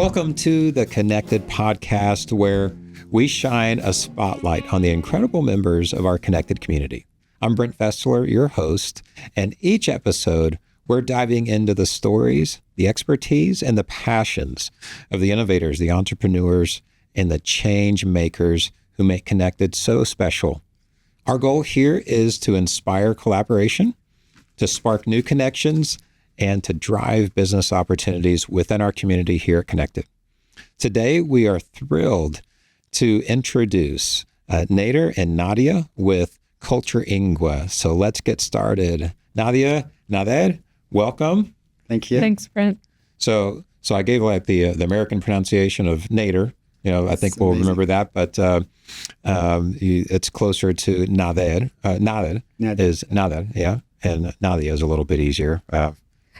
Welcome to the Kinected Podcast, where we shine a spotlight on the incredible members of our connected community. I'm Brent Fessler, your host, and each episode, we're diving into the stories, the expertise, and the passions of the innovators, the entrepreneurs, and the change makers who make Kinected so special. Our goal here is to inspire collaboration, to spark new connections, and to drive business opportunities within our community here at Kinected. Today, we are thrilled to introduce Nader and Nadia with Culturingua. So let's get started. Nadia, Nader, welcome. Thank you. Thanks, Brent. So I gave like the American pronunciation of Nader. You know, I think we'll remember that, but it's closer to Nader. Nader is Nader, yeah, and Nadia is a little bit easier.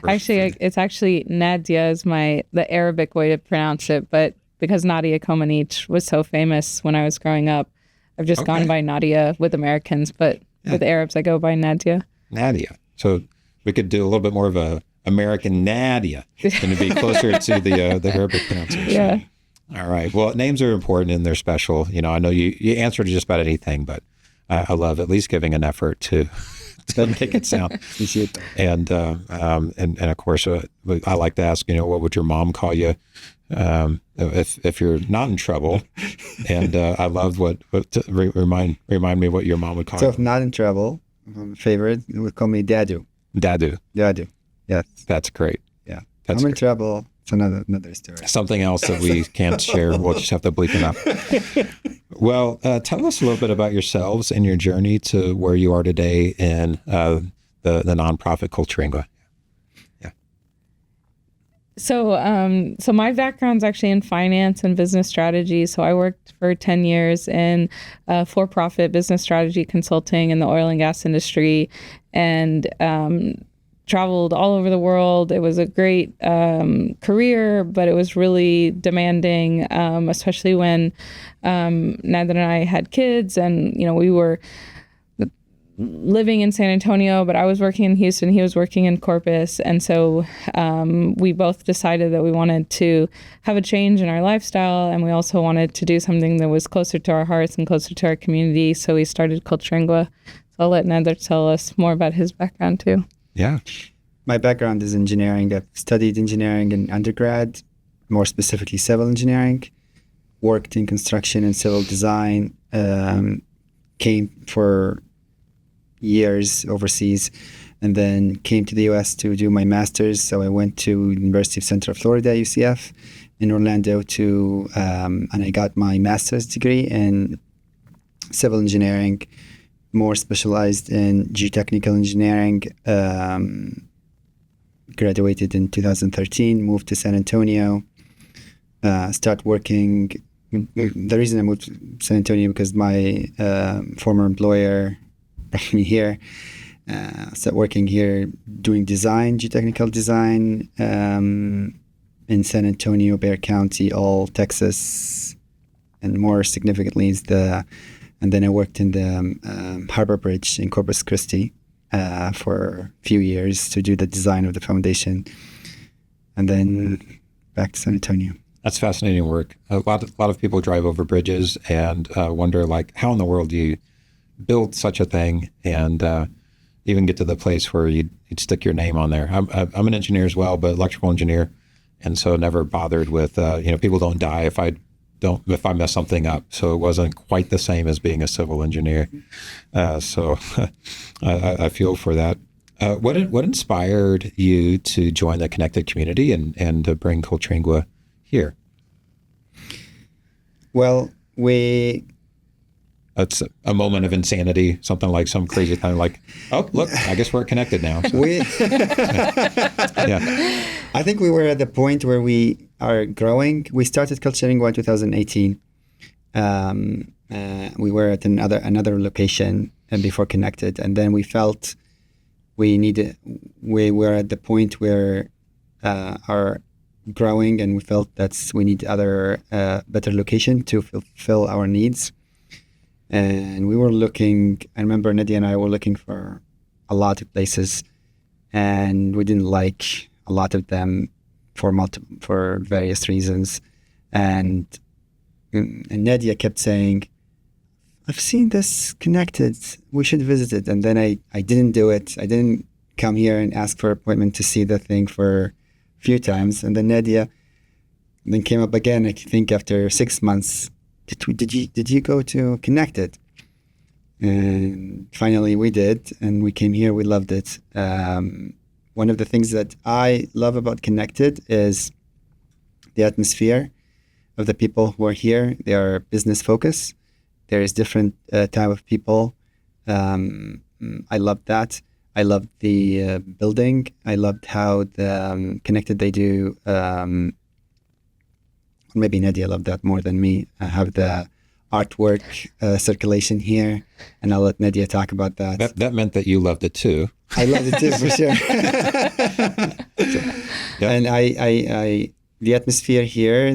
It's actually Nadia is the Arabic way to pronounce it, but because Nadia Comaneci was so famous when I was growing up, I've just gone by Nadia with Americans, but with Arabs, I go by Nadia. Nadia. So we could do a little bit more of a American Nadia, and to be closer to the Arabic pronunciation. Yeah. All right. Well, names are important and they're special. You know, I know you answer to just about anything, but I love at least giving an effort to make it sound. And of course, I like to ask, you know, what would your mom call you if you're not in trouble? And I loved remind me what your mom would call you. So if not in trouble, favorite, it would call me Dadu. Dadu. Dadu. Yes. That's great. Yeah. That's I'm in great. trouble. It's another story. Something else that we can't share. We'll just have to bleep it up. Well, tell us a little bit about yourselves and your journey to where you are today in the nonprofit Culturingua. Yeah. So my background's actually in finance and business strategy. So I worked for 10 years in for-profit business strategy consulting in the oil and gas industry, and traveled all over the world. It was a great career, but it was really demanding, especially when Nader and I had kids, and we were living in San Antonio, but I was working in Houston, he was working in Corpus, and so we both decided that we wanted to have a change in our lifestyle, and we also wanted to do something that was closer to our hearts and closer to our community, so we started Culturingua. So I'll let Nader tell us more about his background too. Yeah. My background is engineering. I've studied engineering in undergrad, more specifically civil engineering, worked in construction and civil design, came for years overseas, and then came to the U.S. to do my master's. So I went to University of Central Florida, UCF, in Orlando and I got my master's degree in civil engineering, more specialized in geotechnical engineering. Graduated in 2013, moved to San Antonio, start working. The reason I moved to San Antonio because my former employer brought me here. Started working here doing design, geotechnical design in San Antonio, Bexar County, all Texas, and more significantly and then I worked in the Harbor Bridge in Corpus Christi for a few years to do the design of the foundation, and then back to San Antonio. That's fascinating work. A lot of people drive over bridges and wonder, like, how in the world do you build such a thing and even get to the place where you'd stick your name on there. I'm an engineer as well, but electrical engineer, and so never bothered with people don't die if I mess something up. So it wasn't quite the same as being a civil engineer. So I feel for that. What inspired you to join the Kinected community and to bring Culturingua here? Well, it's a moment of insanity, something like some crazy time, like, oh, look, I guess we're connected now. So. Yeah. I think we were at the point where we are growing. We started Culturingua in 2018. We were at another location before Kinected, and then we felt we were at the point where our growing, and we felt we need other better location to fulfill our needs. And we were looking, I remember Nadia and I were looking for a lot of places, and we didn't like a lot of them for various reasons. And Nadia kept saying, I've seen this Kinected, we should visit it. And then I didn't do it. I didn't come here and ask for an appointment to see the thing for a few times. And then Nadia then came up again, I think after 6 months. Did you go to Kinected? And finally we did, and we came here. We loved it. One of the things that I love about Kinected is the atmosphere of the people who are here. They are business focused. There is different type of people. I loved that. I loved the building. I loved how the Kinected they do. Maybe Nadia loved that more than me. I have the artwork circulation here, and I'll let Nadia talk about that. That meant that you loved it too. I loved it too, for sure. Yeah. And I the atmosphere here,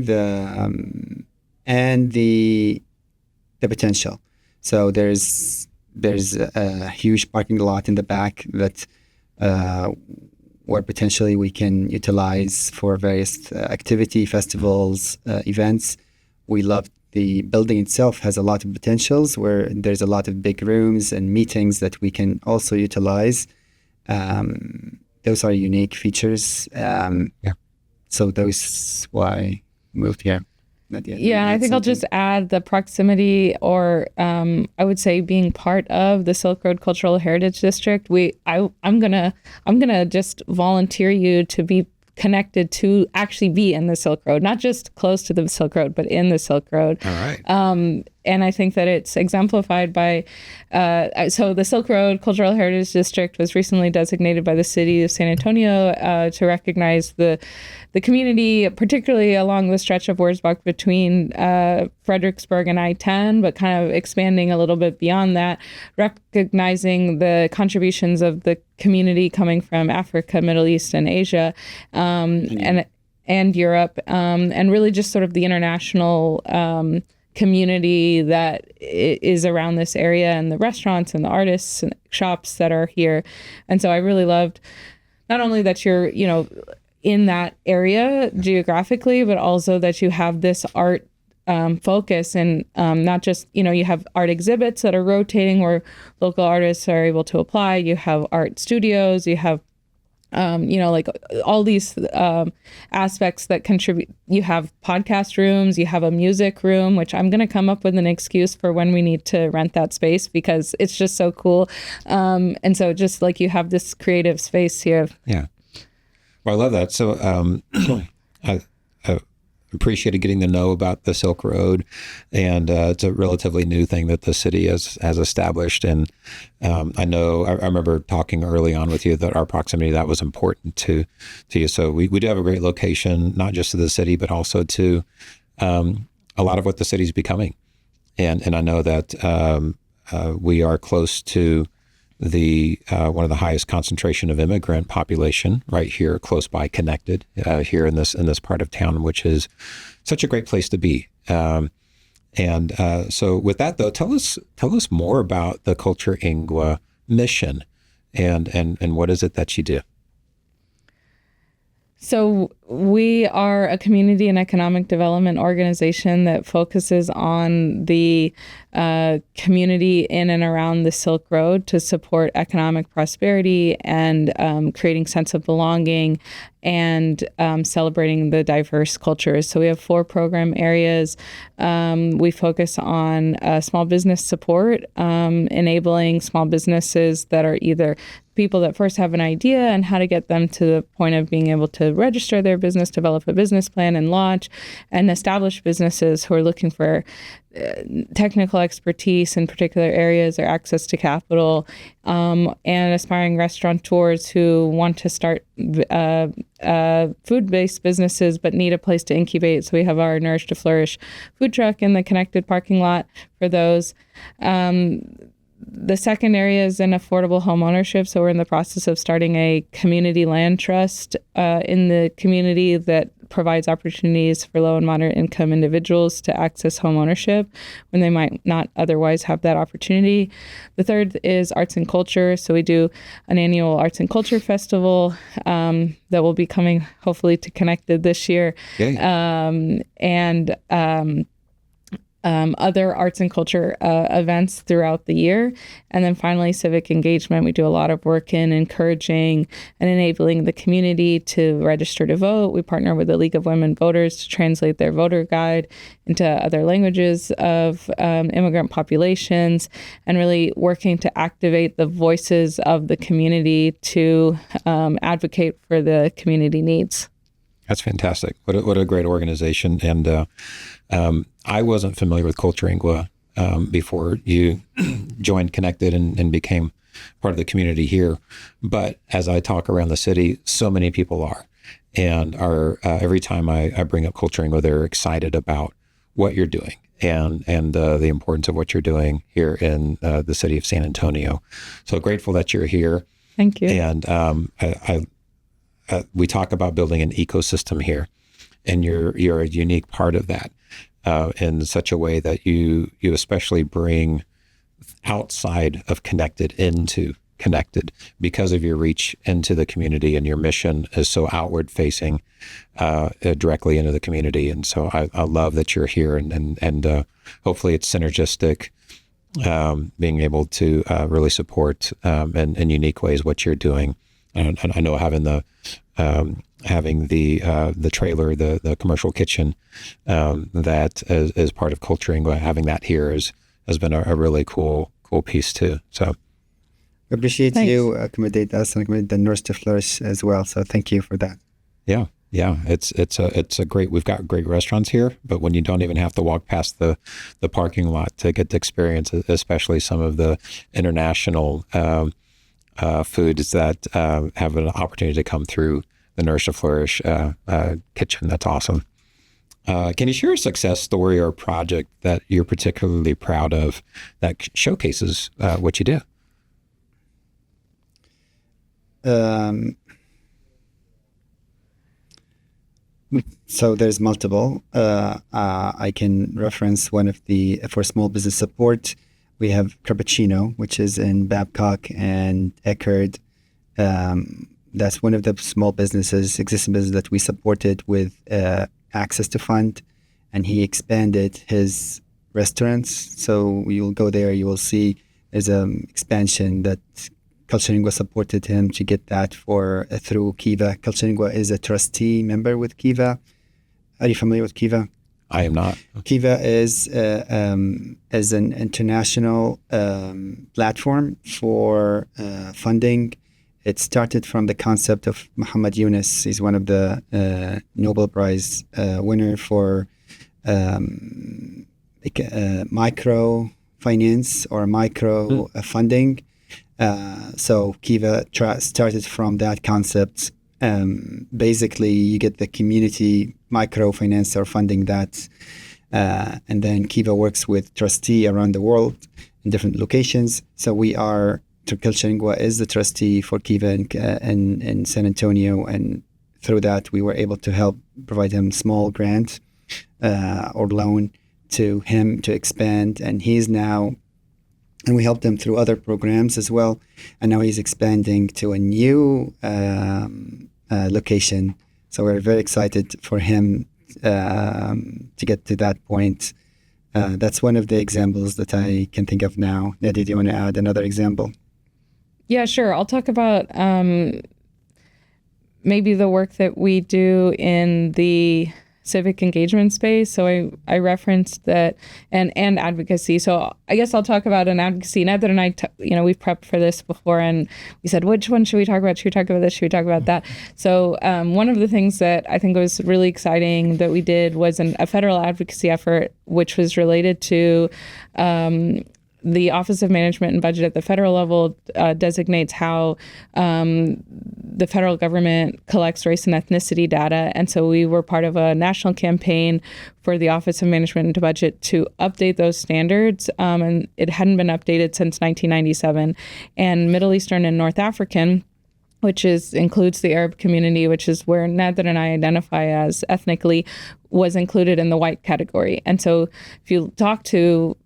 and the potential. So there's a huge parking lot in the back that where potentially we can utilize for various activity, festivals, events. We love the building itself has a lot of potentials where there's a lot of big rooms and meetings that we can also utilize. Those are unique features. So those why we moved here. Yeah, and I think I'll just add the proximity, or I would say being part of the Silk Road Cultural Heritage District. I'm gonna just volunteer you to be connected to actually be in the Silk Road, not just close to the Silk Road, but in the Silk Road. All right. And I think that it's exemplified by, so the Silk Road Cultural Heritage District was recently designated by the city of San Antonio to recognize the community, particularly along the stretch of Wurzbach between Fredericksburg and I-10, but kind of expanding a little bit beyond that, recognizing the contributions of the community coming from Africa, Middle East, and Asia, and Europe, and really just sort of the international community that is around this area, and the restaurants and the artists and shops that are here. And so I really loved not only that you're, in that area geographically, but also that you have this art focus, and not just, you have art exhibits that are rotating where local artists are able to apply. You have art studios, you have like all these aspects that contribute. You have podcast rooms, you have a music room, which I'm going to come up with an excuse for when we need to rent that space because it's just so cool. And so just like you have this creative space here. Yeah. Well, I love that. So I appreciated getting to know about the Silk Road, and it's a relatively new thing that the city has established. And I remember talking early on with you that our proximity, that was important to you. So we do have a great location, not just to the city, but also to a lot of what the city's becoming. And I know that we are close to the one of the highest concentration of immigrant population right here, close by, Kinected here in this part of town, which is such a great place to be. So with that though, tell us more about the Culturingua mission, and what is it that you do? So we are a community and economic development organization that focuses on the community in and around the Silk Road to support economic prosperity and creating sense of belonging and celebrating the diverse cultures. So we have 4 program areas. We focus on small business support, enabling small businesses that are either people that first have an idea and how to get them to the point of being able to register their business, develop a business plan, and launch, and establish businesses who are looking for technical expertise in particular areas or access to capital, and aspiring restaurateurs who want to start food-based businesses but need a place to incubate. So we have our Nourish to Flourish food truck in the Kinected parking lot for those. The second area is in affordable home ownership. So we're in the process of starting a community land trust in the community that provides opportunities for low and moderate income individuals to access home ownership when they might not otherwise have that opportunity. The third is arts and culture. So we do an annual arts and culture festival that will be coming hopefully to Kinected this year. Other arts and culture events throughout the year. And then finally, civic engagement. We do a lot of work in encouraging and enabling the community to register to vote. We partner with the League of Women Voters to translate their voter guide into other languages of immigrant populations, and really working to activate the voices of the community to advocate for the community needs. That's fantastic. What a great organization. And I wasn't familiar with Culturingua before you joined Kinected and became part of the community here. But as I talk around the city, so many people are. And every time I bring up Culturingua, they're excited about what you're doing and the importance of what you're doing here in the city of San Antonio. So grateful that you're here. Thank you. And we talk about building an ecosystem here, and you're a unique part of that in such a way that you especially bring outside of Kinected into Kinected because of your reach into the community, and your mission is so outward facing directly into the community. And so I love that you're here, and hopefully it's synergistic, being able to really support in unique ways what you're doing. And I know having the trailer, the commercial kitchen that is part of Culturingua, having that here has been a really cool piece too. So we appreciate Thanks. you accommodate us and accommodate the Nourish to Flourish as well. So thank you for that. Yeah. It's a great. We've got great restaurants here, but when you don't even have to walk past the parking lot to get to experience, especially some of the international foods that have an opportunity to come through the Nourish to Flourish kitchen. That's awesome. Can you share a success story or a project that you're particularly proud of that showcases what you do? So there's multiple. I can reference one of for small business support. We have Cappuccino, which is in Babcock and Eckerd. That's one of the small businesses, existing business that we supported with access to fund, and he expanded his restaurants. So you'll go there, you will see there's an expansion that Culturingua supported him to get that through Kiva. Culturingua is a trustee member with Kiva. Are you familiar with Kiva? I am not. Kiva is an international platform for funding. It started from the concept of Muhammad Yunus. He's one of the Nobel Prize winner for micro finance or micro funding. So Kiva started from that concept. Basically, you get the community microfinance or funding that, and then Kiva works with trustee around the world in different locations. So Culturingua is the trustee for Kiva in San Antonio, and through that we were able to help provide him small grant or loan to him to expand, and we helped him through other programs as well, and now he's expanding to a new location. So we're very excited for him to get to that point. That's one of the examples that I can think of now. Nadia, do you want to add another example? Yeah, sure. I'll talk about maybe the work that we do in the civic engagement space. So I referenced that and advocacy. So I guess I'll talk about an advocacy. Nader and I, we've prepped for this before, and we said, which one should we talk about? Should we talk about this? Should we talk about that? So one of the things that I think was really exciting that we did was a federal advocacy effort, which was related to the Office of Management and Budget at the federal level designates how the federal government collects race and ethnicity data. And so we were part of a national campaign for the Office of Management and Budget to update those standards. And it hadn't been updated since 1997. And Middle Eastern and North African, which includes the Arab community, which is where Nader and I identify as ethnically, was included in the white category. And so if you talk to,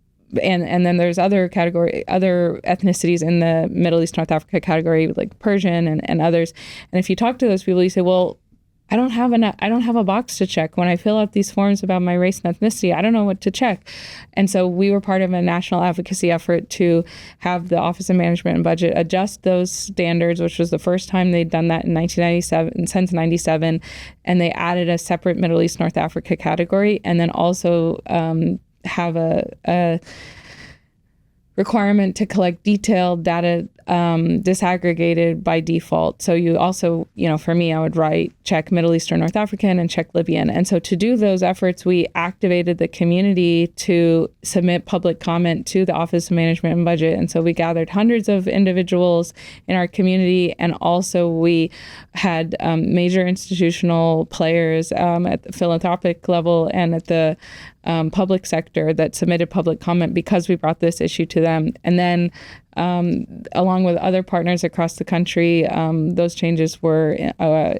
and then there's other ethnicities in the Middle East, North Africa category, like Persian and others. And if you talk to those people, you say, well, I don't have a box to check. When I fill out these forms about my race and ethnicity, I don't know what to check. And so we were part of a national advocacy effort to have the Office of Management and Budget adjust those standards, which was the first time they'd done that in 1997, since 97. And they added a separate Middle East, North Africa category, and then also have a requirement to collect detailed data disaggregated by default. So you also, for me, I would check Middle Eastern, North African, and check Libyan. And so to do those efforts, we activated the community to submit public comment to the Office of Management and Budget. And so we gathered hundreds of individuals in our community. And also we had major institutional players at the philanthropic level and at the public sector that submitted public comment because we brought this issue to them. And then along with other partners across the country, those changes were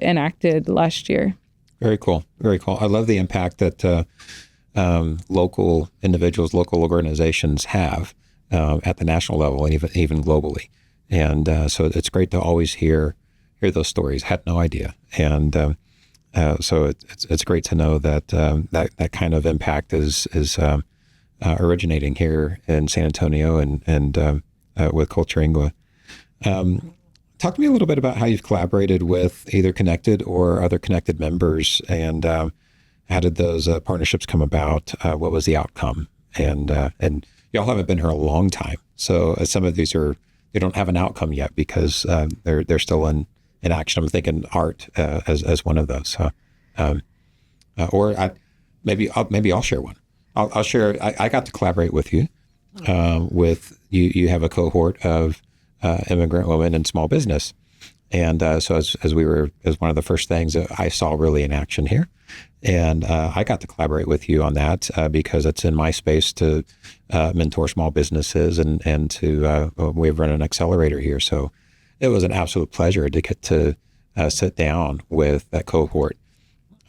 enacted last year. Very cool. Very cool. I love the impact that local individuals, local organizations have at the national level and even globally. And so it's great to always hear those stories. Had no idea. And so it's great to know that that kind of impact is originating here in San Antonio and with Culturingua. Talk to me a little bit about how you've collaborated with either Kinected or other Kinected members, and how did those partnerships come about? What was the outcome? And y'all haven't been here a long time, so some of these they don't have an outcome yet because they're still in action. I'm thinking art as one of those. Maybe I'll share one. I'll share. I got to collaborate with you. With you have a cohort of immigrant women in small business, and so as one of the first things that I saw really in action here, and I got to collaborate with you on that because it's in my space to mentor small businesses and to we've run an accelerator here, so it was an absolute pleasure to get to sit down with that cohort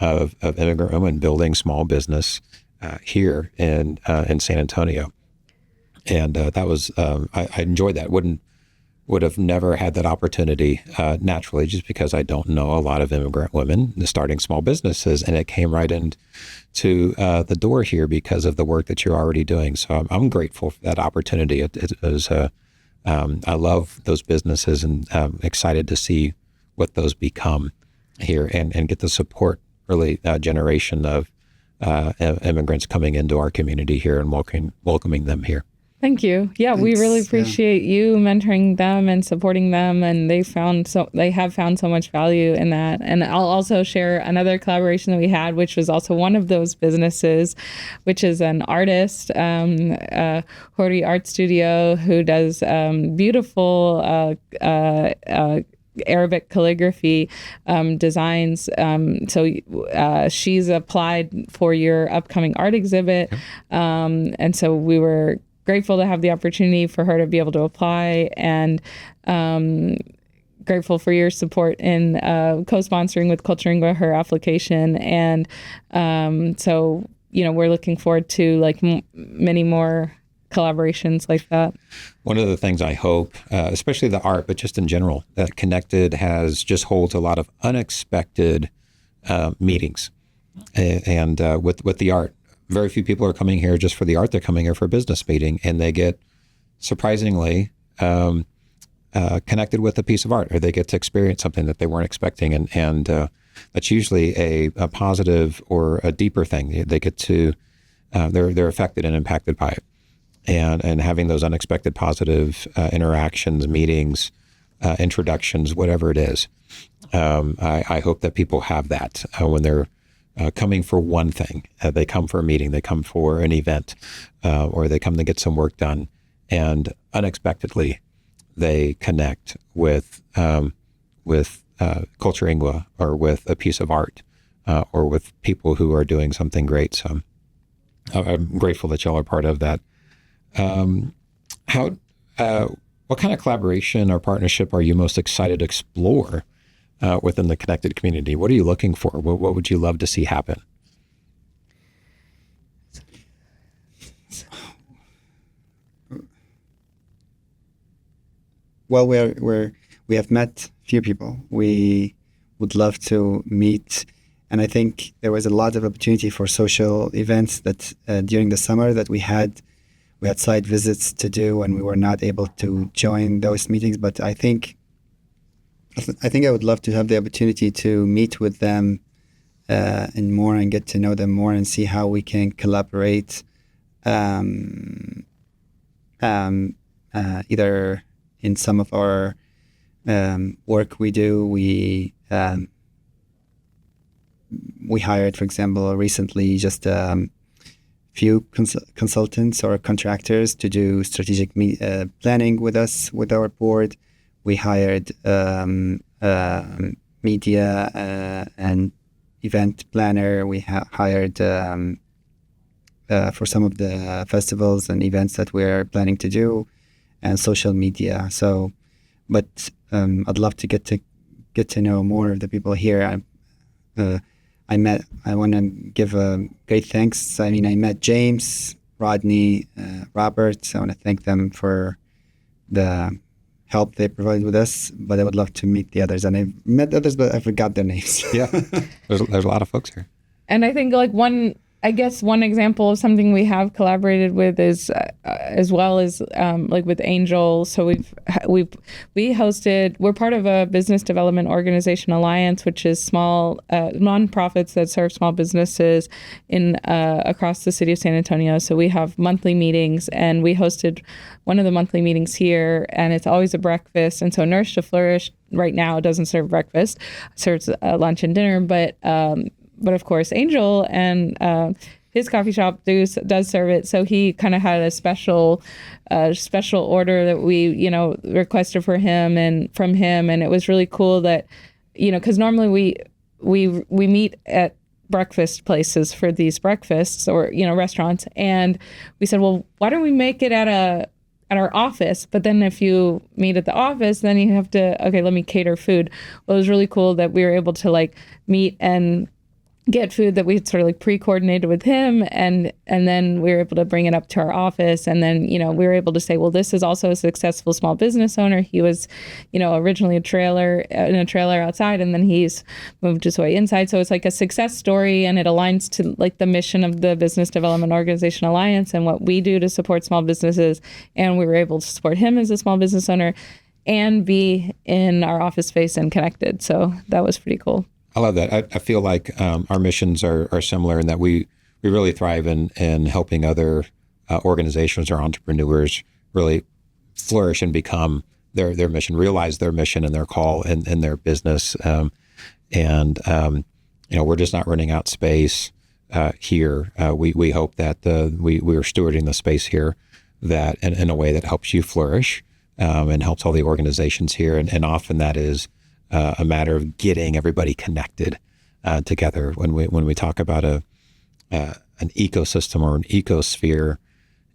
of immigrant women building small business here in San Antonio. And that was I enjoyed that. Would have never had that opportunity naturally, just because I don't know a lot of immigrant women starting small businesses, and it came right into the door here because of the work that you're already doing. So I'm grateful for that opportunity. It was I love those businesses and excited to see what those become here and get the support, really, generation of immigrants coming into our community here and welcoming them here. Thank you. Yeah, thanks. We really appreciate you mentoring them and supporting them, and they have found so much value in that. And I'll also share another collaboration that we had, which was also one of those businesses, which is an artist, Hori Art Studio, who does beautiful Arabic calligraphy designs. So she's applied for your upcoming art exhibit, and so we were grateful to have the opportunity for her to be able to apply, and grateful for your support in co-sponsoring with Culturingua her application. And so, we're looking forward to many more collaborations like that. One of the things I hope, especially the art, but just in general, that Kinected holds a lot of unexpected meetings, and with the art. Very few people are coming here just for the art. They're coming here for a business meeting, and they get surprisingly connected with a piece of art, or they get to experience something that they weren't expecting. And that's usually a positive or a deeper thing. They get to, they're affected and impacted by it. And having those unexpected positive interactions, meetings, introductions, whatever it is. I hope that people have that when they're coming for one thing. They come for a meeting, they come for an event, or they come to get some work done. and unexpectedly they connect with Culturingua or with a piece of art or with people who are doing something great. So I'm grateful that y'all are part of that. What kind of collaboration or partnership are you most excited to explore within the connected community? What are you looking for? What would you love to see happen? Well, we have met few people. We would love to meet, and I think there was a lot of opportunity for social events that during the summer that we had site visits to do, and we were not able to join those meetings. But I think I would love to have the opportunity to meet with them and more, and get to know them more, and see how we can collaborate. Either in some of our work we do, we hired, for example, recently just few consultants or contractors to do strategic planning with us, with our board. We hired media and event planner. We hired for some of the festivals and events that we're planning to do, and social media. So, but I'd love to get to know more of the people here. I want to give a great thanks. I mean, I met James, Rodney, Robert. I want to thank them for the help they provided with us, but I would love to meet the others. And I've met others, but I forgot their names. Yeah, there's a lot of folks here. And I think one example of something we have collaborated with is as well as like with Angel. So we hosted. We're part of a business development organization alliance, which is small nonprofits that serve small businesses in across the city of San Antonio. So we have monthly meetings, and we hosted one of the monthly meetings here, and it's always a breakfast. And so Nourish to Flourish right now doesn't serve breakfast, serves lunch and dinner, but of course, Angel and his coffee shop does serve it. So he kind of had a special order that we, requested for him and from him. And it was really cool that, because normally we meet at breakfast places for these breakfasts or, restaurants. And we said, well, why don't we make it at our office? But then if you meet at the office, then you have to, let me cater food. Well, it was really cool that we were able to meet and get food that we sort of pre-coordinated with him, and then we were able to bring it up to our office, and then we were able to say, well, this is also a successful small business owner. He was originally in a trailer outside, and then he's moved his way inside. So it's like a success story, and it aligns to the mission of the Business Development Organization Alliance and what we do to support small businesses. And we were able to support him as a small business owner and be in our office space and connected. So that was pretty cool. I love that. I feel like our missions are similar in that we really thrive in helping other organizations or entrepreneurs really flourish and become their mission, realize their mission and their call in their business. We're just not running out space here. We hope that we are stewarding the space here that in a way that helps you flourish and helps all the organizations here. And often that is a matter of getting everybody connected together. When we talk about an ecosystem or an ecosphere,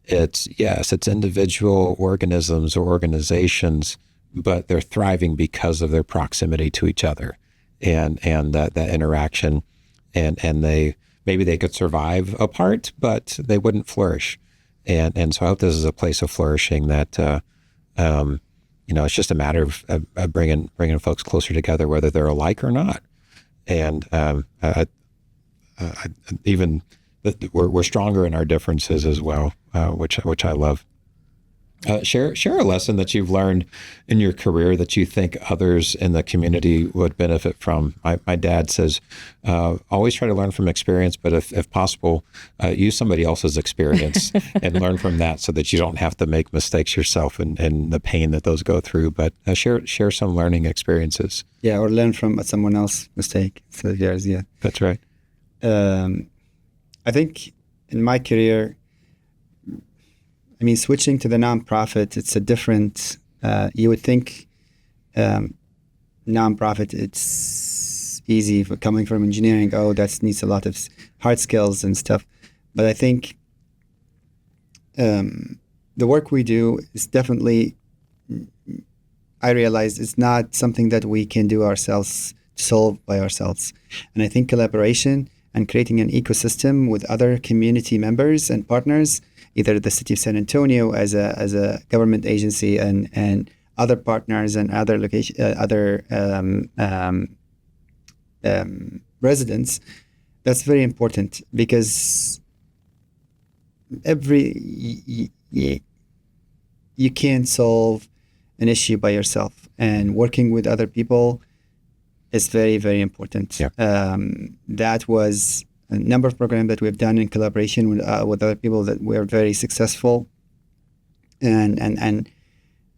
it's individual organisms or organizations, but they're thriving because of their proximity to each other and that interaction, and they could survive apart, but they wouldn't flourish. And so I hope this is a place of flourishing that. It's just a matter of bringing folks closer together, whether they're alike or not. And we're stronger in our differences as well, which I love. Share a lesson that you've learned in your career that you think others in the community would benefit from. My dad says, always try to learn from experience, but if possible, use somebody else's experience and learn from that so that you don't have to make mistakes yourself and the pain that those go through. But share some learning experiences. Yeah, or learn from someone else's mistake instead of yours. Yeah, that's right. I think in my career, I mean, switching to the nonprofit, it's a different. You would think nonprofit, it's easy for coming from engineering. Oh, that needs a lot of hard skills and stuff. But I think the work we do is definitely, I realize it's not something that we can do ourselves, solve by ourselves. And I think collaboration and creating an ecosystem with other community members and partners, either the city of San Antonio as a government agency and other partners and other residents, that's very important, because you can't solve an issue by yourself, and working with other people is very, very important. Yeah. That was a number of programs that we've done in collaboration with other people that were very successful, and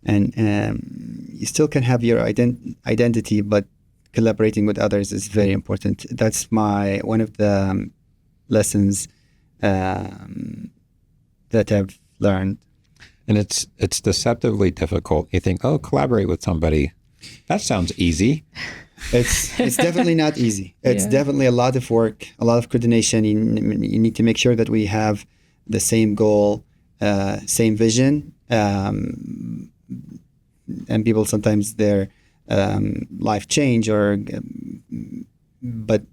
you still can have your identity, but collaborating with others is very important. That's one of the lessons that I've learned. And it's deceptively difficult. You think, oh, collaborate with somebody. That sounds easy. It's definitely not easy. It's definitely a lot of work, a lot of coordination. You need to make sure that we have the same goal, same vision. And people sometimes their life change, but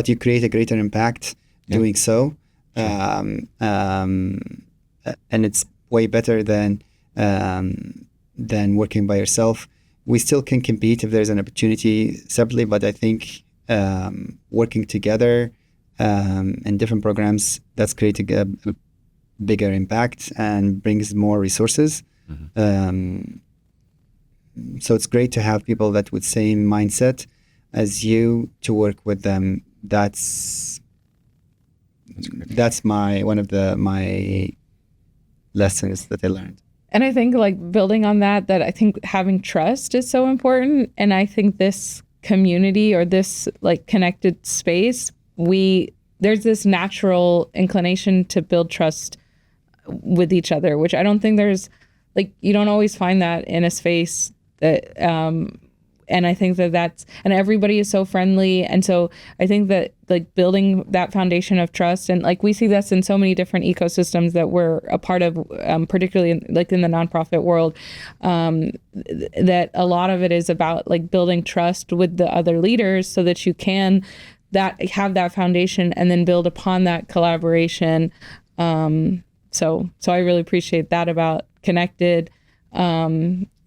you create a greater impact doing so. And it's way better than working by yourself. We still can compete if there's an opportunity separately, but I think working together in different programs, that's creating a bigger impact and brings more resources. Mm-hmm. So it's great to have people that with same mindset as you to work with them. That's one of my lessons that I learned. And I think, like, building on that I think having trust is so important. And I think this community, or this like connected space, there's this natural inclination to build trust with each other, which I don't think there's, like, you don't always find that in a space that, and I think and everybody is so friendly. And so I think that, like, building that foundation of trust, and like we see this in so many different ecosystems that we're a part of, particularly in the nonprofit world, that a lot of it is about like building trust with the other leaders so that you can have that foundation and then build upon that collaboration. So I really appreciate that about Kinected,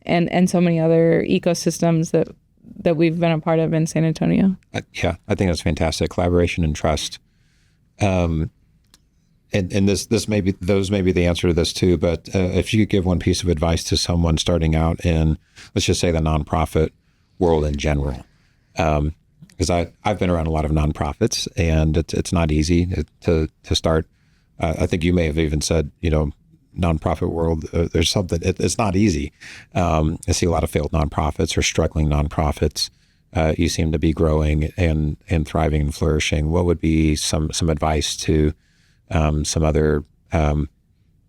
and so many other ecosystems that we've been a part of in San Antonio. Yeah, I think that's fantastic. Collaboration and trust. And those may be the answer to this too. But if you could give one piece of advice to someone starting out in, let's just say, the nonprofit world in general, because I've been around a lot of nonprofits, and it's not easy to start. I think you may have even said, nonprofit world, there's something, it's not easy. I see a lot of failed nonprofits or struggling nonprofits. You seem to be growing and thriving and flourishing. What would be some advice to some other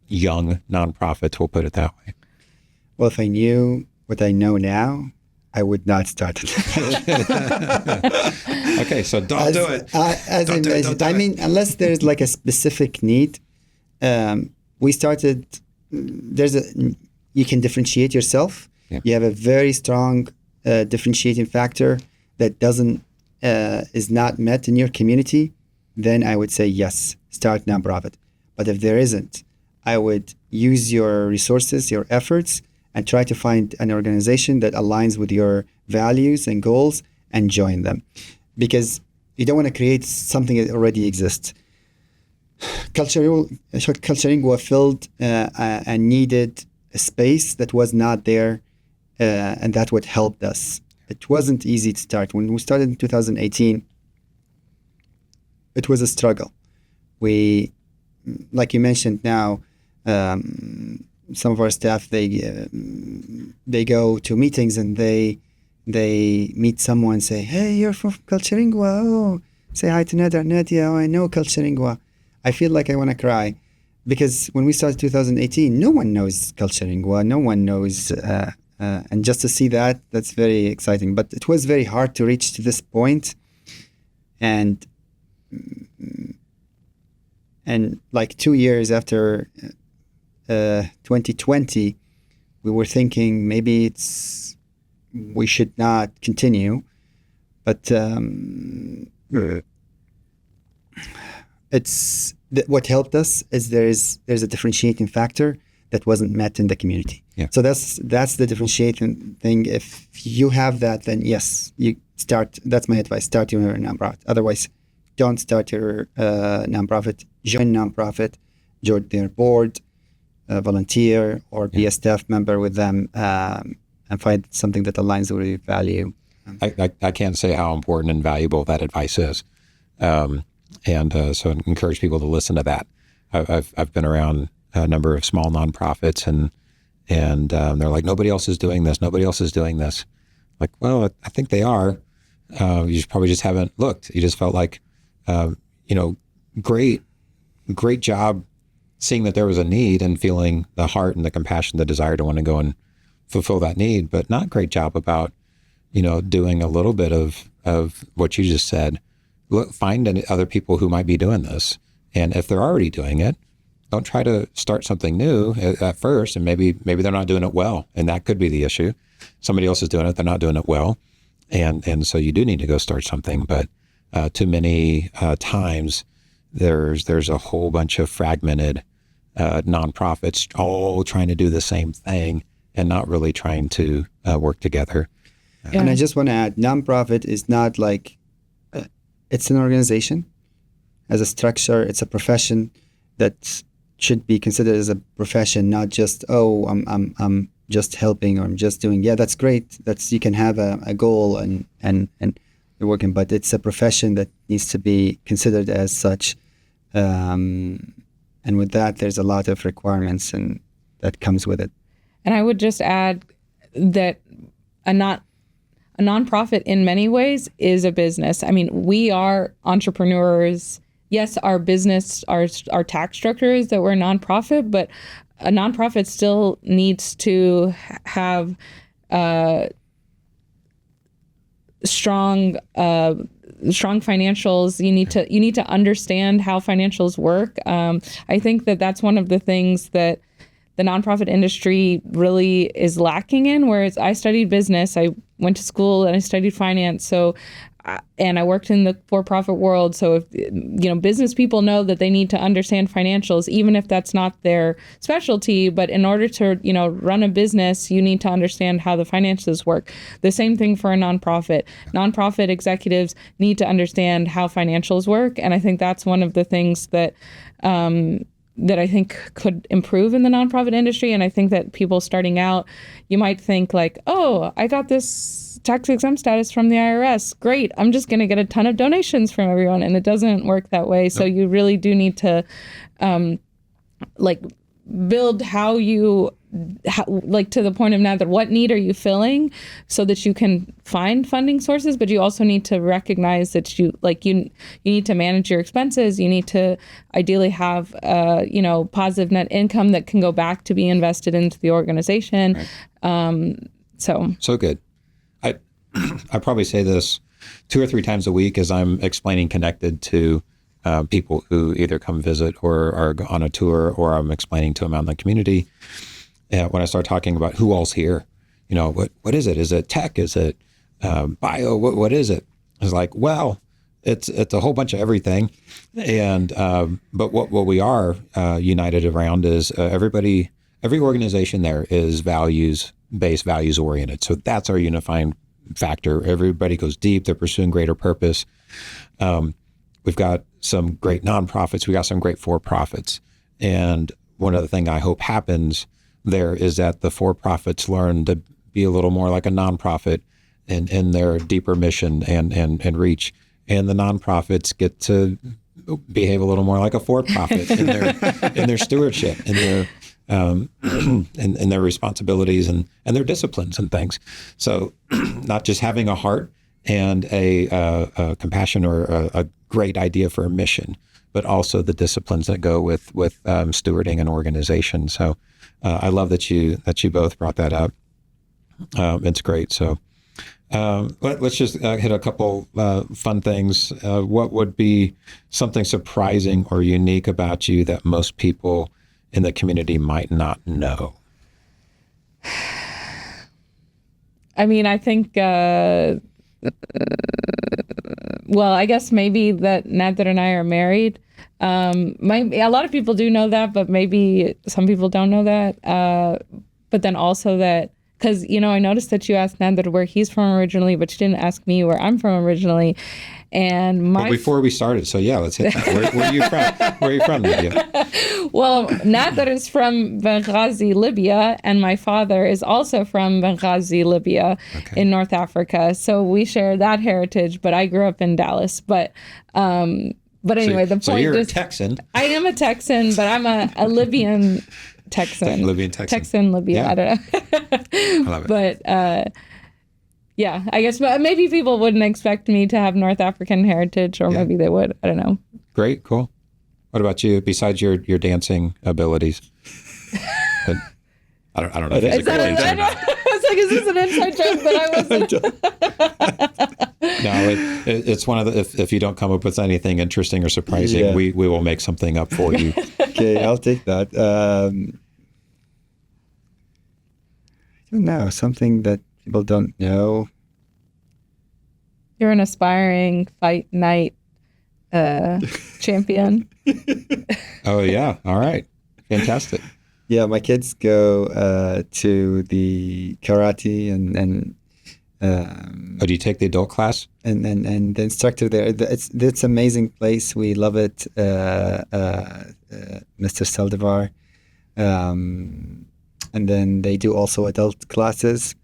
young nonprofits, we'll put it that way? Well, if I knew what I know now, I would not start it. Okay, so don't do it. I mean, unless there's like a specific need, we started. You can differentiate yourself. Yeah. You have a very strong differentiating factor that is not met in your community. Then I would say yes, start nonprofit. But if there isn't, I would use your resources, your efforts, and try to find an organization that aligns with your values and goals and join them. Because you don't want to create something that already exists. Culturingua filled and needed a space that was not there, and that what helped us. It wasn't easy to start. When we started in 2018, it was a struggle. We, like you mentioned now, some of our staff, they go to meetings and they meet someone, say, "Hey, you're from Culturingua. Oh, say hi to Nader Nadia. Oh, I know Culturingua. I feel like I want to cry because when we started 2018, no one knows Culturingua, no one knows, and just to see that, that's very exciting. But it was very hard to reach to this point, and like 2 years after 2020, we were thinking maybe we should not continue, but what helped us is there's a differentiating factor that wasn't met in the community. Yeah. So that's the differentiating thing. If you have that, then yes, you start. That's my advice. Start your nonprofit. Otherwise, don't start your nonprofit. Join nonprofit. Join their board. Volunteer or be a staff member with them, and find something that aligns with your value. I can't say how important and valuable that advice is. So I encourage people to listen to that. I've been around a number of small nonprofits, and they're like, nobody else is doing this. Nobody else is doing this. Like, well, I think they are. You probably just haven't looked. You just felt like, great job seeing that there was a need and feeling the heart and the compassion, the desire to want to go and fulfill that need, but not great job about, doing a little bit of what you just said. Look, find other people who might be doing this. And if they're already doing it, don't try to start something new at first. And maybe they're not doing it well. And that could be the issue. Somebody else is doing it. They're not doing it well. And so you do need to go start something. But too many times there's a whole bunch of fragmented nonprofits all trying to do the same thing and not really trying to work together. And I just want to add, nonprofit is not like, it's an organization, as a structure. It's a profession that should be considered as a profession, not just, I'm just helping or I'm just doing. Yeah, that's great. You can have a goal and you're working, but it's a profession that needs to be considered as such. And with that, there's a lot of requirements and that comes with it. And I would just add that a nonprofit in many ways is a business. I mean, we are entrepreneurs. Yes, our business, our tax structure is that we're a nonprofit, but a nonprofit still needs to have strong financials. You need to understand how financials work. I think that's one of the things that the nonprofit industry really is lacking in. Whereas I studied business, I went to school and I studied finance. So, and I worked in the for-profit world. So if, business people know that they need to understand financials, even if that's not their specialty, but in order to, run a business, you need to understand how the finances work. The same thing for a nonprofit. Nonprofit executives need to understand how financials work. And I think that's one of the things that I think could improve in the nonprofit industry. And I think that people starting out, you might think like, oh, I got this tax exempt status from the IRS. Great. I'm just going to get a ton of donations from everyone. And it doesn't work that way. So you really do need to build how to the point of now that what need are you filling so that you can find funding sources, but you also need to recognize that you need to manage your expenses. You need to ideally have positive net income that can go back to be invested into the organization. Right. So good. I probably say this 2 or 3 times a week as I'm explaining Kinected to people who either come visit or are on a tour, or I'm explaining to them out in the community. When I start talking about who all's here, what is it? Is it tech? Is it bio? What is it? It's like, well, it's a whole bunch of everything. And but what we are united around is every organization there is values-based, values-oriented. So that's our unifying factor. Everybody goes deep. They're pursuing greater purpose. We've got some great nonprofits. We got some great for-profits. And one of the things I hope happens there is that the for-profits learn to be a little more like a nonprofit in their deeper mission and reach. And the nonprofits get to behave a little more like a for-profit in their stewardship, in their in their responsibilities and their disciplines and things. So not just having a heart and a compassion or a great idea for a mission, but also the disciplines that go with stewarding an organization. So I love that you both brought that up. It's great. So let's just hit a couple fun things. What would be something surprising or unique about you that most people in the community might not know? I mean, I think, well, I guess maybe that Nader and I are married. A lot of people do know that, but maybe some people don't know that. But then also that, because, I noticed that you asked Nader where he's from originally, but you didn't ask me where I'm from originally. And before we started, so yeah, let's hit that. Where are you from? Where are you from, Nadia? Well, Nader is from Benghazi, Libya, and my father is also from Benghazi, Libya, in North Africa. So we share that heritage, but I grew up in Dallas. But anyway, the point is... So you're a Texan. I am a Texan, but I'm a Libyan Texan. Libyan Texan. Texan, Libya, yeah. I don't know. I love it. But... yeah, I guess maybe people wouldn't expect me to have North African heritage, or maybe they would. I don't know. Great, cool. What about you? Besides your dancing abilities, I don't know. If he's a great dancer or not. I was like, is this an inside joke that I wasn't? No, it's one of the. If you don't come up with anything interesting or surprising, we will make something up for you. Okay, I'll take that. I don't know, something that people don't know. You're an aspiring fight night champion. Oh yeah, all right, fantastic. Yeah, my kids go to the karate and do you take the adult class? And the instructor there, it's an amazing place. We love it, Mr. Saldivar. And then they do also adult classes,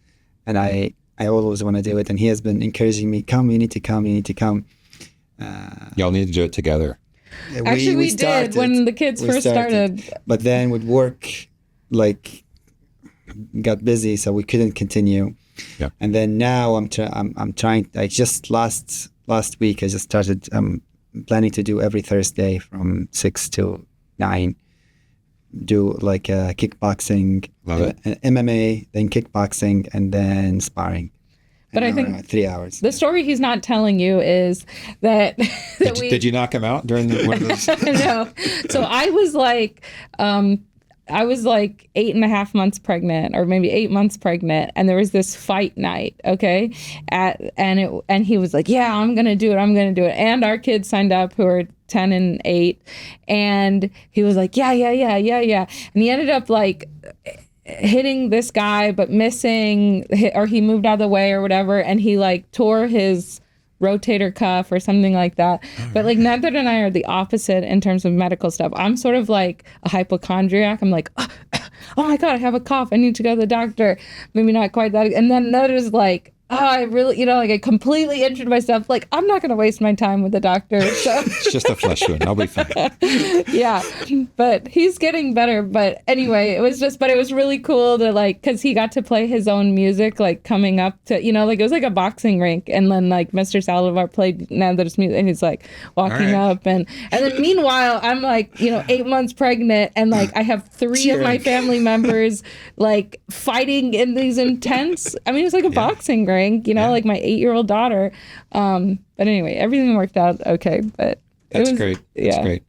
and I always want to do it. And he has been encouraging me, come, you need to come. Y'all need to do it together. Actually, we did when the kids first started. But then with work, got busy, so we couldn't continue. Yeah. And then now I'm trying. I just last week I just started. I'm planning to do every Thursday from 6 to 9. Do kickboxing, MMA, then kickboxing, and then sparring. But I think 3 hours. The story he's not telling you is that, did you knock him out during one of those? No. So I was like 8.5 months pregnant, or maybe 8 months pregnant, and there was this fight night, okay? And he was like, yeah, I'm gonna do it. And our kids signed up who are 10 and 8, and he was like, yeah. And he ended up hitting this guy, but missing, or he moved out of the way or whatever, and he tore his rotator cuff or something like that. But Nader and I are the opposite in terms of medical stuff. I'm sort of like a hypochondriac. I'm like, oh my God, I have a cough. I need to go to the doctor. Maybe not quite that. And then Nader's like, I really, I completely injured myself. I'm not going to waste my time with the doctor. So. It's just a flesh wound. I'll be fine. Yeah, but he's getting better. But anyway, it was really cool to because he got to play his own music, coming up to, it was like a boxing rink. And then Mr. Saldivar played Nader's music, and he's walking up. And then meanwhile, I'm 8 months pregnant, and I have 3 of my family members fighting in these intense, it's like a boxing ring. My 8-year-old daughter. But anyway, everything worked out okay. But that's great. That's great.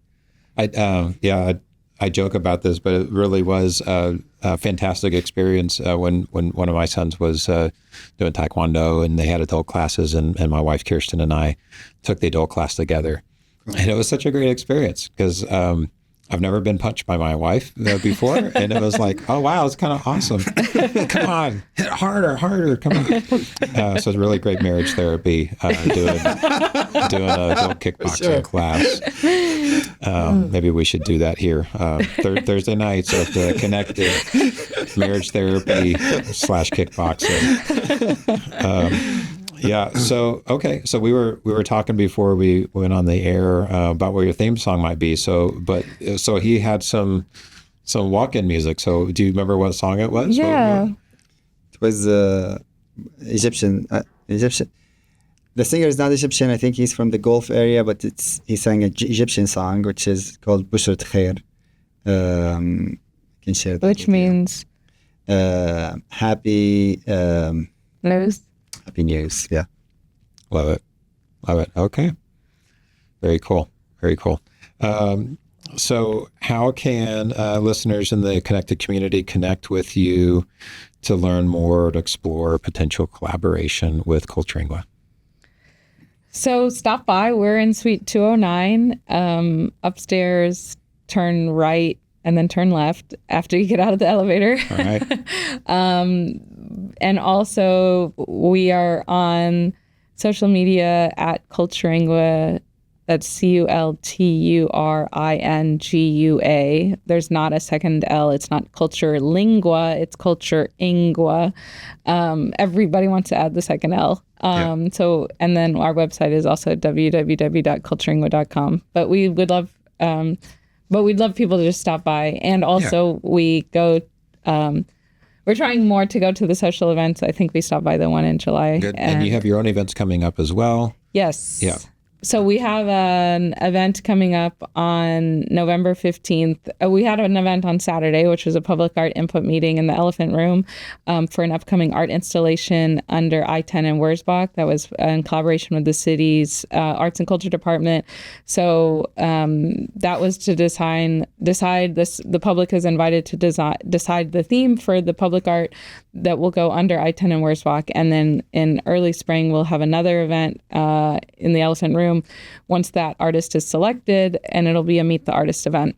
I joke about this, but it really was a fantastic experience when one of my sons was doing Taekwondo, and they had adult classes, and my wife Kirsten and I took the adult class together. And it was such a great experience because I've never been punched by my wife before. And it was oh, wow, it's kind of awesome. Come on, hit harder, come on. So it's really great marriage therapy, doing a adult kickboxing class. Maybe we should do that here Thursday nights at the Kinected Marriage Therapy /kickboxing. Yeah. So, okay. So we were talking before we went on the air about what your theme song might be. So he had some walk-in music. So do you remember what song it was? Yeah. It was Egyptian. The singer is not Egyptian. I think he's from the Gulf area, but he sang an Egyptian song, which is called Bushrat Khair. I can share that. Which means happy news. Happy news. Yeah. Love it. Love it. Okay. Very cool. Very cool. So how can listeners in the Connected community connect with you to learn more, to explore potential collaboration with Culturingua? So stop by. We're in Suite 209. Upstairs, turn right and then turn left after you get out of the elevator. All right. And also, we are on social media at Culturingua. That's Culturingua. There's not a second L. It's not Culturingua. It's Culturingua. Everybody wants to add the second L. So, and then our website is also www.culturingua.com. But we'd love people to just stop by. And also, we go. We're trying more to go to the social events. I think we stopped by the one in July. Good. And you have your own events coming up as well. Yes. Yeah. So we have an event coming up on November 15th. We had an event on Saturday, which was a public art input meeting in the Elephant Room for an upcoming art installation under I-10 in Wurzbach. That was in collaboration with the city's Arts and Culture Department. So that was to decide this. The public is invited to decide the theme for the public art that will go under I-10 in Wurzbach. And then in early spring, we'll have another event in the Elephant Room once that artist is selected, and it'll be a Meet the Artist event.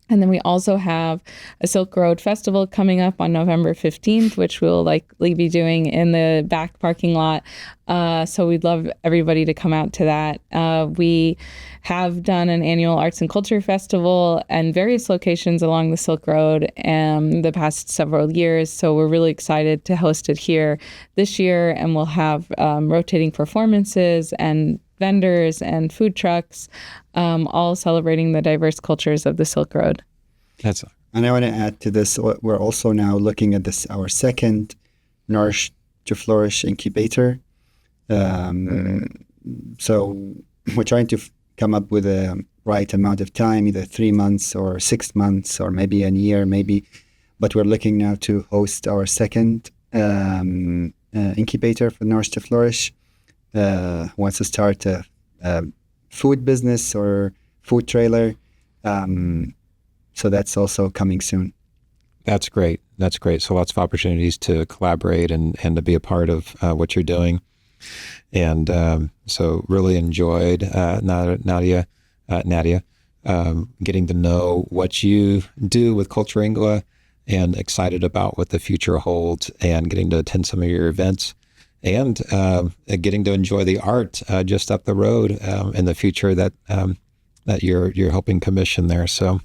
And then we also have a Silk Road Festival coming up on November 15th, which we'll likely be doing in the back parking lot. So we'd love everybody to come out to that. We have done an annual Arts and Culture Festival and various locations along the Silk Road the past several years. So we're really excited to host it here this year. And we'll have rotating performances and vendors and food trucks, all celebrating the diverse cultures of the Silk Road. And I want to add to this, we're also now looking at our second Nourish to Flourish incubator. So we're trying to come up with a right amount of time, either 3 months or 6 months or maybe a year, but we're looking now to host our second incubator for Nourish to Flourish. Wants to start a food business or food trailer. So that's also coming soon. That's great. That's great. So lots of opportunities to collaborate and to be a part of what you're doing. And so really enjoyed Nadia, getting to know what you do with Culturingua and excited about what the future holds and getting to attend some of your events. And getting to enjoy the art just up the road in the future that you're helping commission there. So,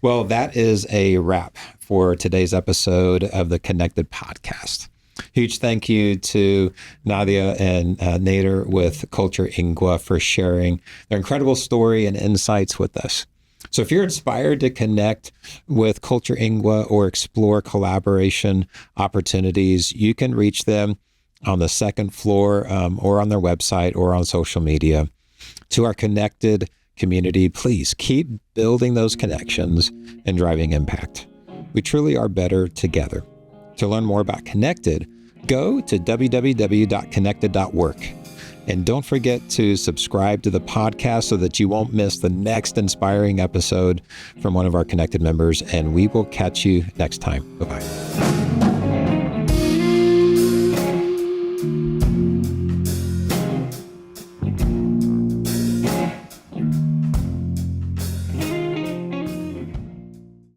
well, that is a wrap for today's episode of the Kinected Podcast. Huge thank you to Nadia and Nader with Culturingua for sharing their incredible story and insights with us. So if you're inspired to connect with Culturingua or explore collaboration opportunities, you can reach them on the second floor or on their website or on social media. To our Connected community, please keep building those connections and driving impact. We truly are better together. To learn more about Connected, go to www.connected.work. And don't forget to subscribe to the podcast so that you won't miss the next inspiring episode from one of our Connected members. And we will catch you next time. Bye-bye.